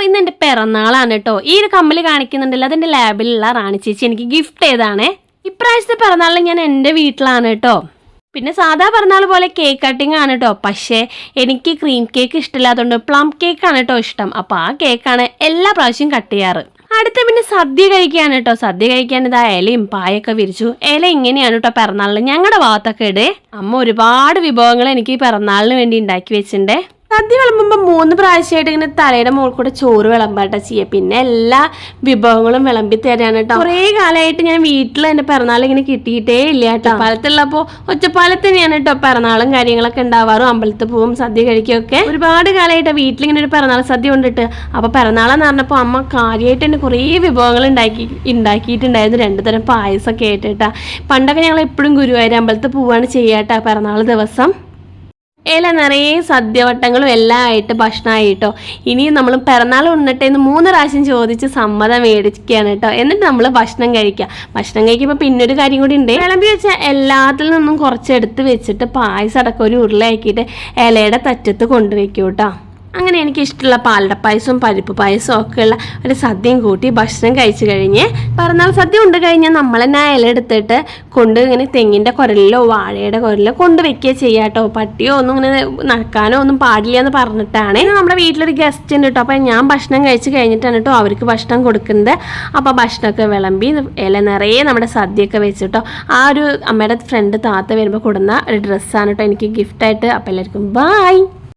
ഇന്ന് എൻ്റെ പിറന്നാളാണ് കേട്ടോ. ഈ ഒരു കമ്മൽ കാണിക്കുന്നുണ്ടല്ലോ, അതെൻ്റെ ലാബിലുള്ള റാണി ചേച്ചി എനിക്ക് ഗിഫ്റ്റ് ചെയ്താണേ. ഇപ്രാവശ്യത്തെ പിറന്നാളിന് ഞാൻ എൻ്റെ വീട്ടിലാണ് കേട്ടോ. പിന്നെ സാധാ പിറന്നാൾ പോലെ കേക്ക് കട്ടിങ് ആണ് കേട്ടോ. പക്ഷേ എനിക്ക് ക്രീം കേക്ക് ഇഷ്ടമില്ലാത്തതുകൊണ്ട് പ്ലം കേക്കാണ് കേട്ടോ ഇഷ്ടം. അപ്പോൾ ആ കേക്കാണ് എല്ലാ പ്രാവശ്യവും കട്ട് ചെയ്യാറ്. അടുത്ത പിന്നെ സദ്യ കഴിക്കാണ് കേട്ടോ. സദ്യ കഴിക്കാൻ ഇതാ ഇലയും പായൊക്കെ വിരിച്ചു. ഇല ഇങ്ങനെയാണ് കേട്ടോ പിറന്നാളിന് ഞങ്ങളുടെ ഭാഗത്തൊക്കെ ഇടേ. അമ്മ ഒരുപാട് വിഭവങ്ങൾ എനിക്ക് പിറന്നാളിന് വേണ്ടി ഉണ്ടാക്കി വെച്ചിട്ടുണ്ടേ. സദ്യ വിളമ്പുമ്പോൾ 3 പ്രാവശ്യമായിട്ട് ഇങ്ങനെ തലയുടെ മുകളിൽ കൂടെ ചോറ് വിളമ്പാട്ട ചെയ്യുക. പിന്നെ എല്ലാ വിഭവങ്ങളും വിളമ്പി തരാണ് കേട്ടോ. കുറേ കാലമായിട്ട് ഞാൻ വീട്ടിൽ എൻ്റെ പിറന്നാൾ ഇങ്ങനെ കിട്ടിയിട്ടേ ഇല്ല കേട്ടോ. ഒറ്റപ്പാലത്തുള്ളപ്പോൾ ഒറ്റപ്പാലത്ത് തന്നെയാണ് കേട്ടോ പിറന്നാളും കാര്യങ്ങളൊക്കെ ഉണ്ടാവാറും. അമ്പലത്തിൽ പോവും, സദ്യ കഴിക്കുകയൊക്കെ. ഒരുപാട് കാലമായിട്ട് വീട്ടിലിങ്ങനെ ഒരു പിറന്നാൾ സദ്യ കൊണ്ടിട്ട്. അപ്പോൾ പിറന്നാളെന്ന് പറഞ്ഞപ്പോൾ അമ്മ കാര്യമായിട്ട് തന്നെ കുറേ വിഭവങ്ങൾ ഉണ്ടാക്കിയിട്ടുണ്ടായിരുന്നു. 2 തരം പായസമൊക്കെ ആയിട്ടാ. പണ്ടൊക്കെ ഞങ്ങൾ എപ്പോഴും ഗുരുവായൂർ അമ്പലത്തിൽ പോവുകയാണ് ചെയ്യാട്ടോ പിറന്നാൾ ദിവസം. ഇല നിറയെ സദ്യവട്ടങ്ങളും എല്ലാം ആയിട്ട് ഭക്ഷണമായിട്ടോ. ഇനിയും നമ്മൾ പിറന്നാൾ ഉണ്ണിട്ടെന്ന് 3 പ്രാവശ്യം ചോദിച്ച് സമ്മതം മേടിക്കുകയാണ് കേട്ടോ. എന്നിട്ട് നമ്മൾ ഭക്ഷണം കഴിക്കുക. ഭക്ഷണം കഴിക്കുമ്പോൾ പിന്നൊരു കാര്യം കൂടി ഉണ്ട്. വിളമ്പി വെച്ചാൽ എല്ലാത്തിൽ നിന്നും കുറച്ചെടുത്ത് വെച്ചിട്ട് പായസം അടക്കം ഒരു ഉരുളയാക്കിയിട്ട് ഇലയുടെ തറ്റത്ത് കൊണ്ടുവയ്ക്കും കേട്ടോ. അങ്ങനെ എനിക്ക് ഇഷ്ടമുള്ള പാലട പായസവും പരിപ്പ് പായസവും ഒക്കെ ഉള്ള ഒരു സദ്യയും കൂട്ടി ഭക്ഷണം കഴിച്ചു കഴിഞ്ഞ് പിറന്നാൾ സദ്യ കൊണ്ട് കഴിഞ്ഞാൽ നമ്മൾ തന്നെ ഇല എടുത്തിട്ട് ഇങ്ങനെ തെങ്ങിൻ്റെ കുരലിലോ വാഴയുടെ കുരലിലോ കൊണ്ടുവയ്ക്കുക ചെയ്യാട്ടോ. പട്ടിയോ ഒന്നും ഇങ്ങനെ നടക്കാനോ ഒന്നും പാടില്ല എന്ന് പറഞ്ഞിട്ടാണ്. നമ്മുടെ വീട്ടിലൊരു ഗസ്റ്റ് ഉണ്ട് കേട്ടോ. അപ്പം ഞാൻ ഭക്ഷണം കഴിച്ച് കഴിഞ്ഞിട്ടാണ് കേട്ടോ അവർക്ക് ഭക്ഷണം കൊടുക്കുന്നത്. അപ്പോൾ ഭക്ഷണമൊക്കെ വിളമ്പി ഇല നിറയെ നമ്മുടെ സദ്യയൊക്കെ വെച്ചിട്ടോ. ആ ഒരു അമ്മയുടെ ഫ്രണ്ട് താത്ത വരുമ്പോൾ കൊടുന്ന ഒരു ഡ്രസ്സാണ് കേട്ടോ എനിക്ക് ഗിഫ്റ്റായിട്ട്. അപ്പോൾ എല്ലാവർക്കും ബായ്.